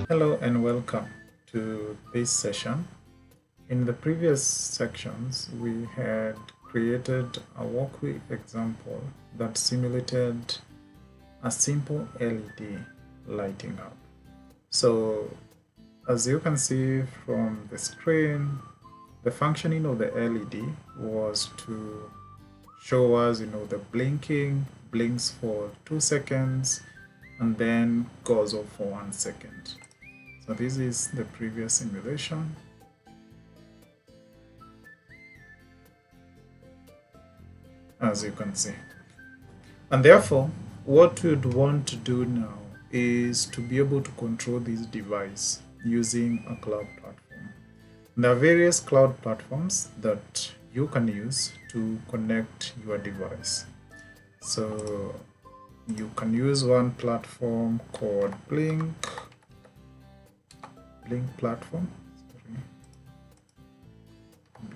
Hello and welcome to this session. In the previous sections, we had created a Wokwi example that simulated a simple LED lighting up. So as you can see from the screen, the functioning of the LED was to show us, the blinking, blinks for 2 seconds, and then goes off for 1 second. So this is the previous simulation. As you can see. And therefore, what we'd want to do now is to be able to control this device using a cloud platform. There are various cloud platforms that you can use to connect your device. So you can use one platform called Blynk Platform.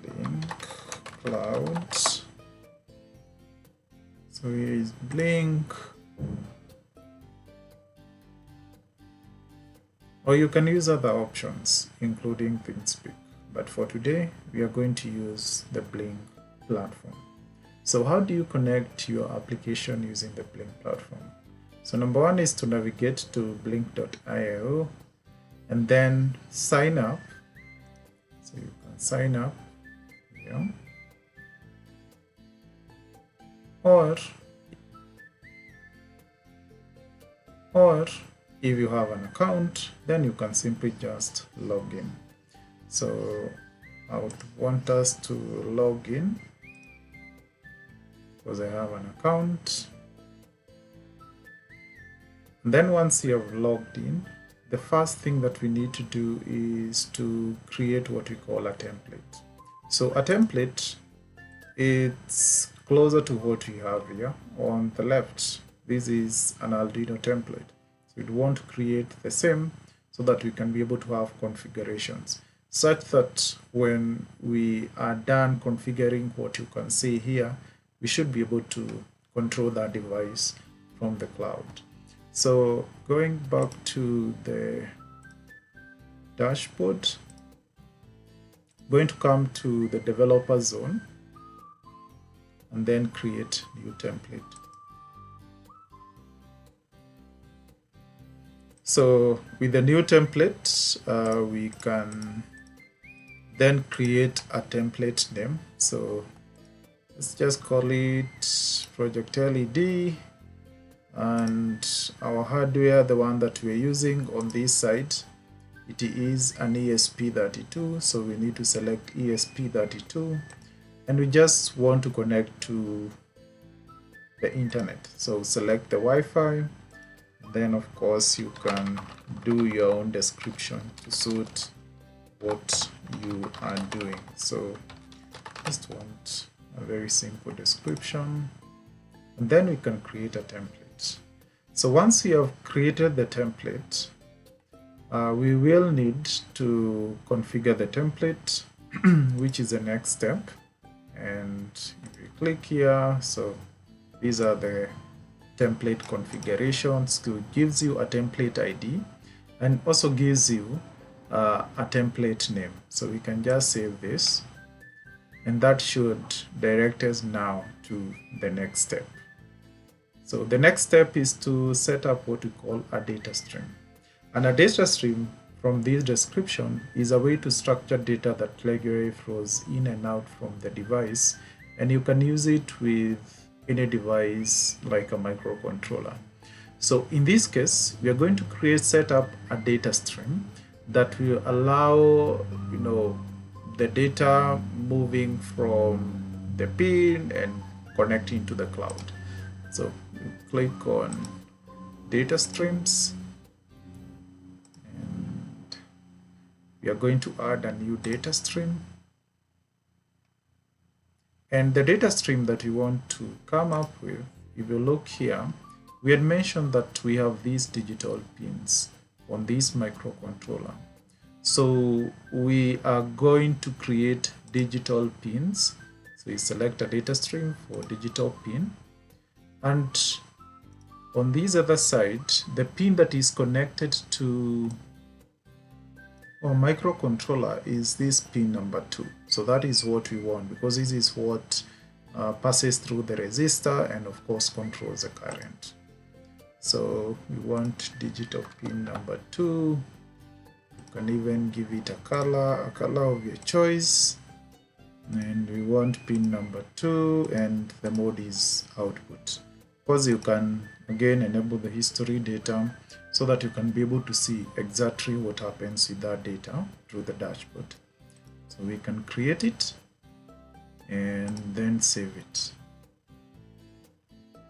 Blynk Cloud. So here is Blynk. Or you can use other options, including ThinkSpeak. But for today, we are going to use the Blynk platform. So how do you connect your application using the Blynk platform? So number one is to navigate to blynk.io and then sign up. So you can sign up here. Or if you have an account, then you can simply just log in. So I would want us to log in because I have an account. And then once you have logged in, the first thing that we need to do is to create what we call a template. So a template, it's closer to what we have here on the left. This is an Arduino template. So we'd want to create the same so that we can be able to have configurations such that when we are done configuring what you can see here, we should be able to control that device from the cloud. So going back to the dashboard, going to come to the developer zone and then create new template. So with the new template, we can then create a template name. So let's just call it Project LED, and our hardware, the one that we're using on this side, it is an ESP32. So we need to select ESP32, and we just want to connect to the internet. So select the Wi-Fi. Then of course you can do your own description to suit what you are doing. So just want a very simple description, and then we can create a template. So once we have created the template, we will need to configure the template, which is the next step. And if you click here, so these are the template configurations. It gives you a template ID and also gives you a template name. So we can just save this, and that should direct us now to the next step. So the next step is to set up what we call a data stream. And a data stream, from this description, is a way to structure data that regularly flows in and out from the device, and you can use it with any device like a microcontroller. So in this case, we are going to set up a data stream that will allow the data moving from the pin and connecting to the cloud. So click on data streams, and we are going to add a new data stream. And the data stream that we want to come up with, if you look here, we had mentioned that we have these digital pins on this microcontroller. So we are going to create digital pins. So you select a data stream for digital pin, and on this other side, the pin that is connected to our microcontroller is this pin number 2. So that is what we want, because this is what passes through the resistor and of course controls the current. So we want digital pin number 2. You can even give it a color of your choice. And we want pin number 2 and the mode is output. Of course, you can again enable the history data so that you can be able to see exactly what happens with that data through the dashboard. So we can create it and then save it.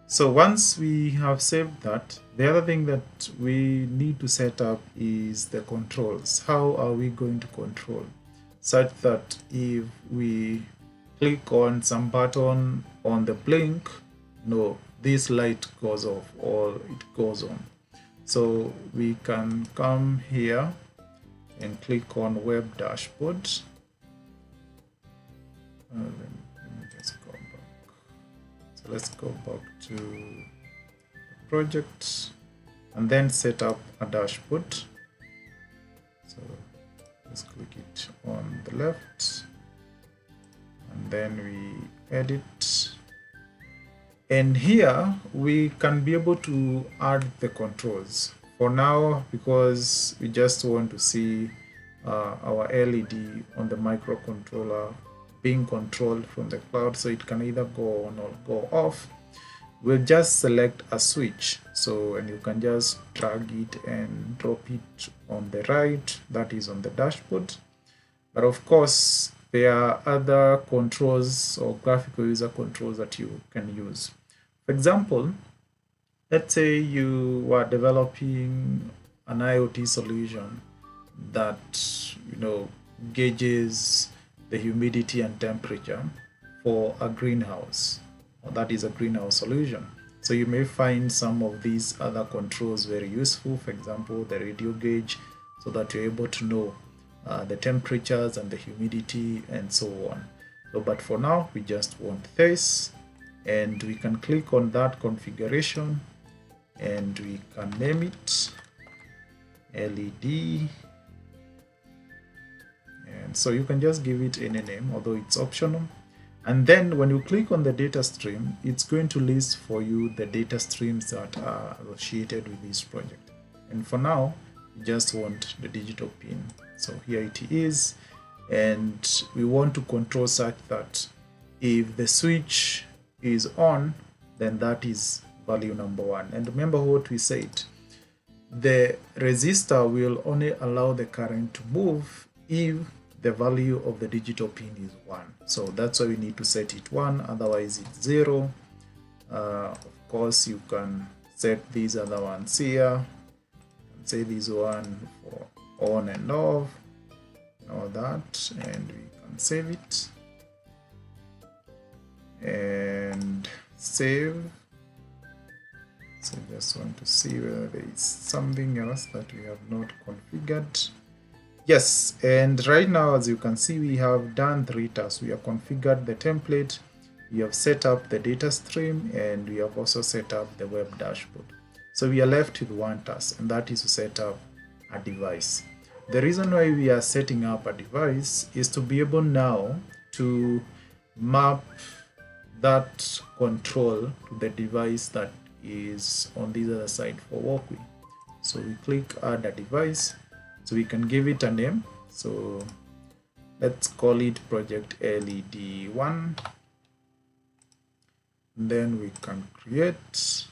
So once we have saved that, the other thing that we need to set up is the controls. How are we going to control? Such that if we click on some button on the Blynk, no, this light goes off or it goes on. So we can come here and click on Web Dashboard. Let me just go back. So let's go back to the project and then set up a dashboard. So let's click it on the left and then we edit. And here we can be able to add the controls. For now, because we just want to see our LED on the microcontroller being controlled from the cloud, so it can either go on or go off, we'll just select a switch. So, and you can just drag it and drop it on the right, that is on the dashboard. But of course, there are other controls or graphical user controls that you can use. For example, let's say you were developing an IoT solution that, gauges the humidity and temperature for a greenhouse, or that is a greenhouse solution. So you may find some of these other controls very useful. For example, the radio gauge, so that you're able to know the temperatures and the humidity and so on. So, but for now, we just want this, and we can click on that configuration and we can name it LED. And so you can just give it any name, although it's optional. And then when you click on the data stream, it's going to list for you the data streams that are associated with this project. And for now, we just want the digital pin. So here it is. And we want to control such that if the switch is on, then that is value number 1. And remember what we said. The resistor will only allow the current to move if the value of the digital pin is 1. So that's why we need to set it 1, otherwise it's 0. Of course, you can set these other ones here. Say this one for on and off, all that, and we can save it and save. So just want to see whether there is something else that we have not configured. Yes, and right now, as you can see, we have done 3 tasks. We have configured the template, we have set up the data stream, and we have also set up the web dashboard. So we are left with 1 task, and that is to set up a device. The reason why we are setting up a device is to be able now to map that control to the device that is on this other side for Wokwi. So we click add a device. So we can give it a name. So let's call it project LED1. Then we can create.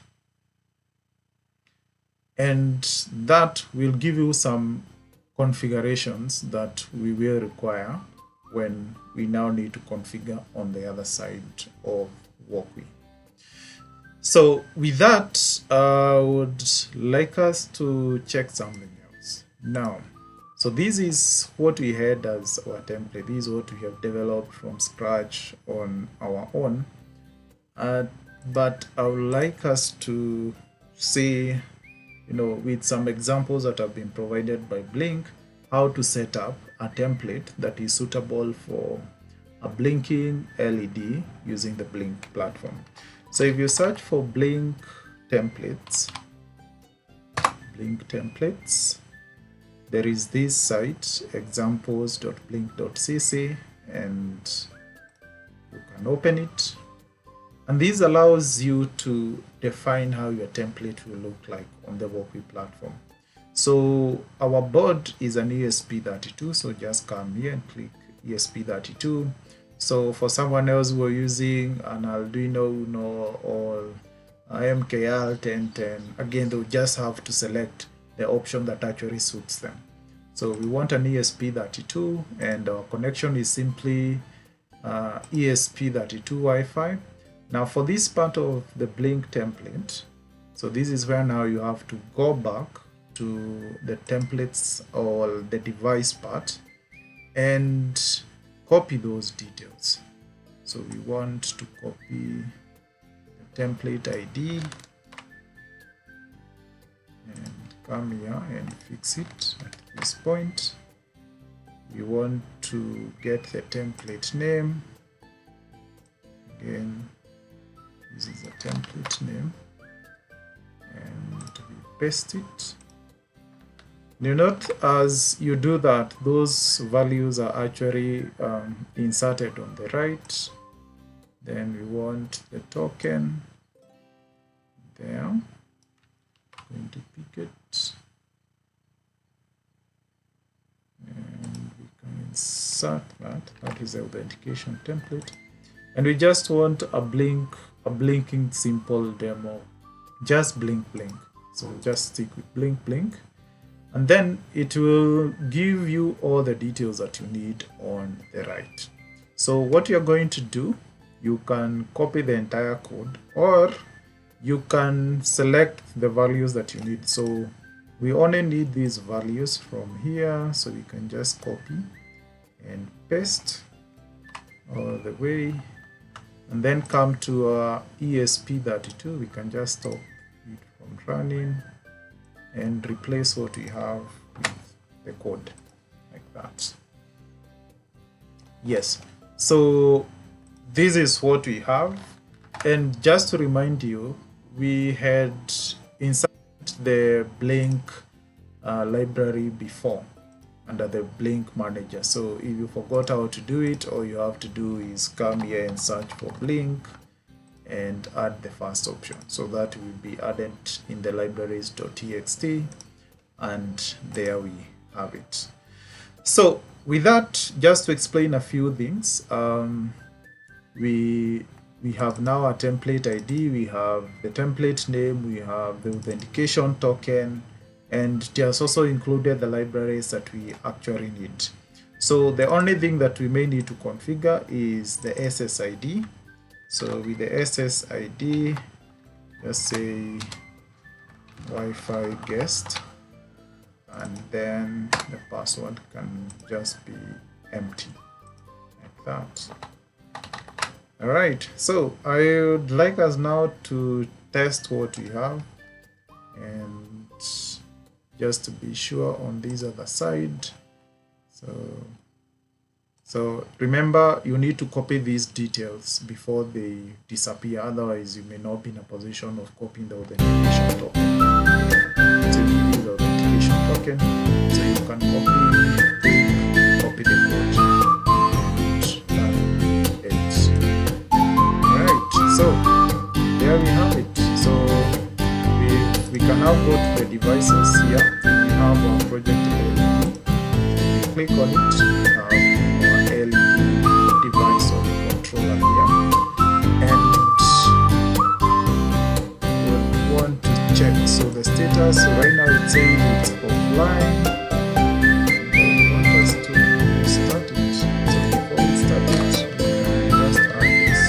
And that will give you some configurations that we will require when we now need to configure on the other side of Wokwi. So with that, I would like us to check something else. Now, so this is what we had as our template. This is what we have developed from scratch on our own. But I would like us to see, with some examples that have been provided by Blynk, how to set up a template that is suitable for a blinking LED using the Blynk platform. So if you search for Blynk templates, there is this site, examples.blynk.cc, and you can open it. And this allows you to define how your template will look like on the Wokwi platform. So our board is an ESP32, so just come here and click ESP32. So for someone else who are using an Arduino Uno or MKR 1010, again, they'll just have to select the option that actually suits them. So we want an ESP32, and our connection is simply ESP32 Wi-Fi. Now for this part of the Blynk template, so this is where now you have to go back to the templates or the device part and copy those details. So we want to copy the template ID and come here and fix it at this point. We want to get the template name. Again, this is the template name, and we paste it. You note as you do that, those values are actually inserted on the right. Then we want the token there. I'm going to pick it, and we can insert that. That is the authentication template, and we just want a blinking simple demo, just blink. So just stick with blink, and then it will give you all the details that you need on the right. So what you're going to do, you can copy the entire code, or you can select the values that you need. So we only need these values from here, so we can just copy and paste all the way, and then come to our ESP32. We can just stop it from running and replace what we have with the code like that. Yes, so this is what we have. And just to remind you, we had inserted the Blynk library before under the Blynk manager. So if you forgot how to do it, all you have to do is come here and search for Blynk and add the first option. So that will be added in the libraries.txt, and there we have it. So with that, just to explain a few things, we have now a template ID, we have the template name, we have the authentication token, and it has also included the libraries that we actually need. So the only thing that we may need to configure is the SSID. So with the SSID, just say Wi-Fi guest, and then the password can just be empty like that. All right, so I would like us now to test what we have, and just to be sure on this other side. So remember, you need to copy these details before they disappear, otherwise you may not be in a position of copying the authentication token. So you need the authentication token, so you can copy the code. Alright, so there we have it. So we can now go to the devices here. We have our project LED. Click on it, we have our LED device or the controller here, and we want to check. So the status right now, it's saying it's offline. We want us to start it. So before we start it, we can just add this.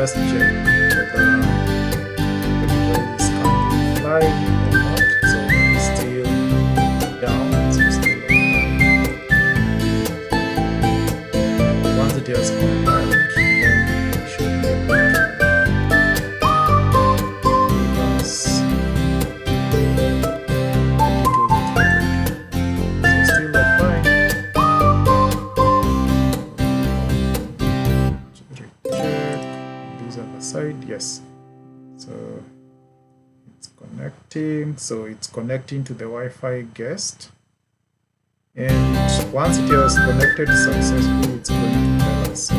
just check whether the device is currently live or not. So it's still down, it's still online. Once it has compiled, then we should be able to give us side. Yes, so it's connecting, so it's connecting to the Wi-Fi guest, and once it has connected successfully, it's going to tell us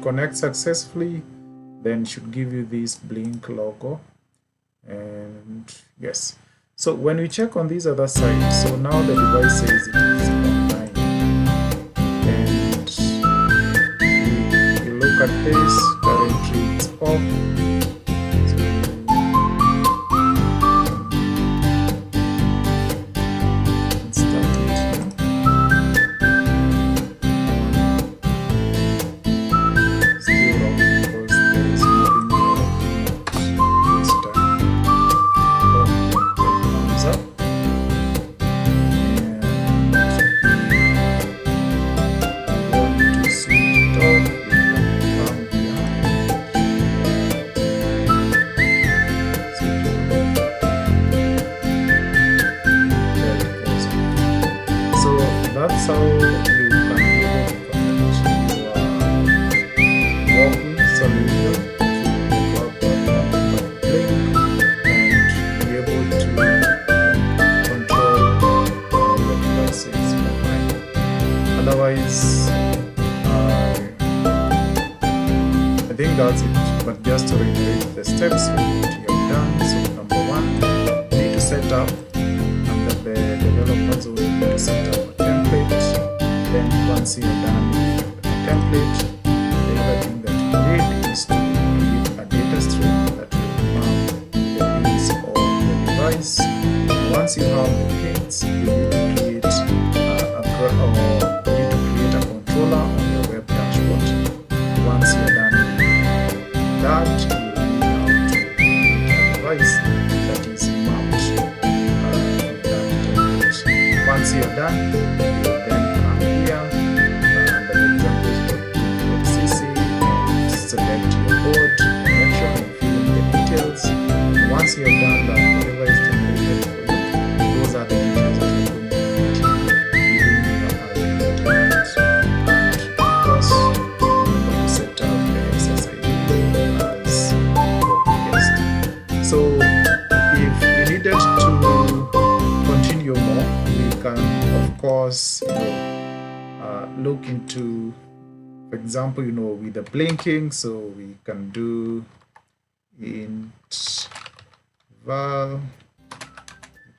connect successfully, then should give you this Blynk logo. And yes, so when we check on these other sides, so now the device says it is online, and you look at this, currently it's off. That's how you can be able to connect your Wokwi solution to the cloud platform by Blynk, and be able to control your devices online. Otherwise, I think that's it. But just to reiterate the steps that you have done. So number one, you need to set up, and the developers will need to set up a template. Then once you're done with a template, the other thing that you need is to create a data stream that will map the pins on the device. Once you have the pins, you need to create a controller on your web dashboard. Once you're done with that, you will need now to create a device that is mapped from that template. Once you're done, you will then come here under the examples.cc and select your board connection. you have done that, whatever is generated for you, those are the details that you're going to put in within your IoT. So, and of course, remember to set up the SSID as Wokwi guest. So if we needed to continue more, we can of course look into, for example, with the blinking, so we can do int val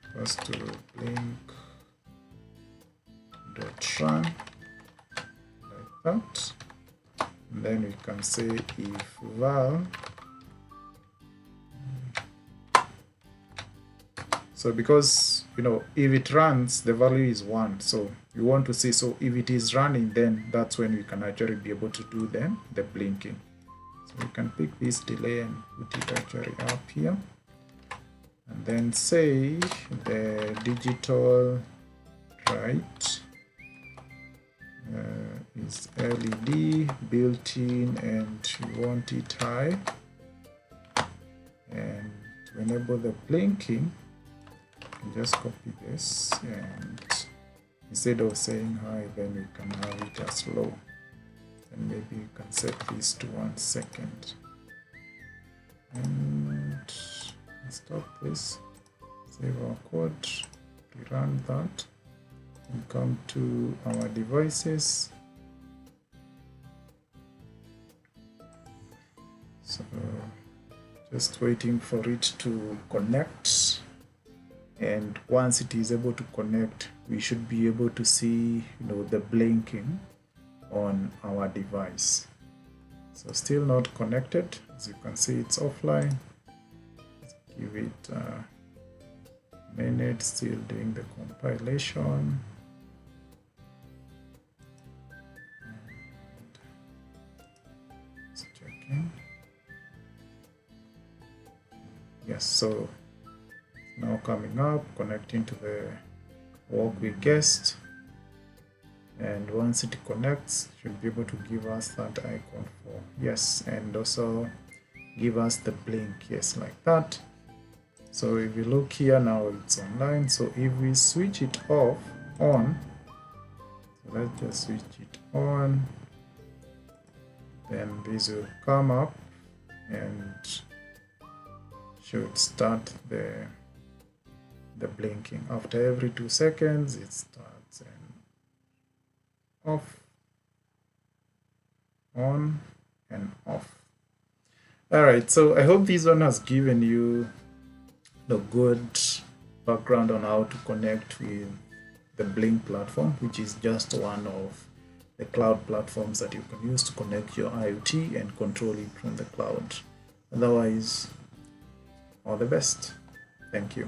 equals to blink dot run, like that, and then we can say if val, so because if it runs, the value is 1, so we want to see, so if it is running, then that's when we can actually be able to do then the blinking. So we can pick this delay and put it actually up here, and then say the digital right is LED built-in, and we want it high, and to enable the blinking, just copy this, and instead of saying high, then we can have it as low, and maybe you can set this to 1 second, and stop this, save our code, rerun that, and come to our devices. So just waiting for it to connect, and once it is able to connect, we should be able to see the blinking on our device. So still not connected, as you can see it's offline. Let's give it a minute, still doing the compilation. Just checking. Yes, so now coming up, connecting to the Wokwi guest, and once it connects, it should be able to give us that icon for yes, and also give us the blink, yes, like that. So if you look here now, it's online. So if we switch it on, so let's just switch it on, then this will come up and should start the blinking. After every 2 seconds, it starts, and off, on, and off. Alright, so I hope this one has given you the good background on how to connect with the Blynk platform, which is just one of the cloud platforms that you can use to connect your IoT and control it from the cloud. Otherwise, all the best. Thank you.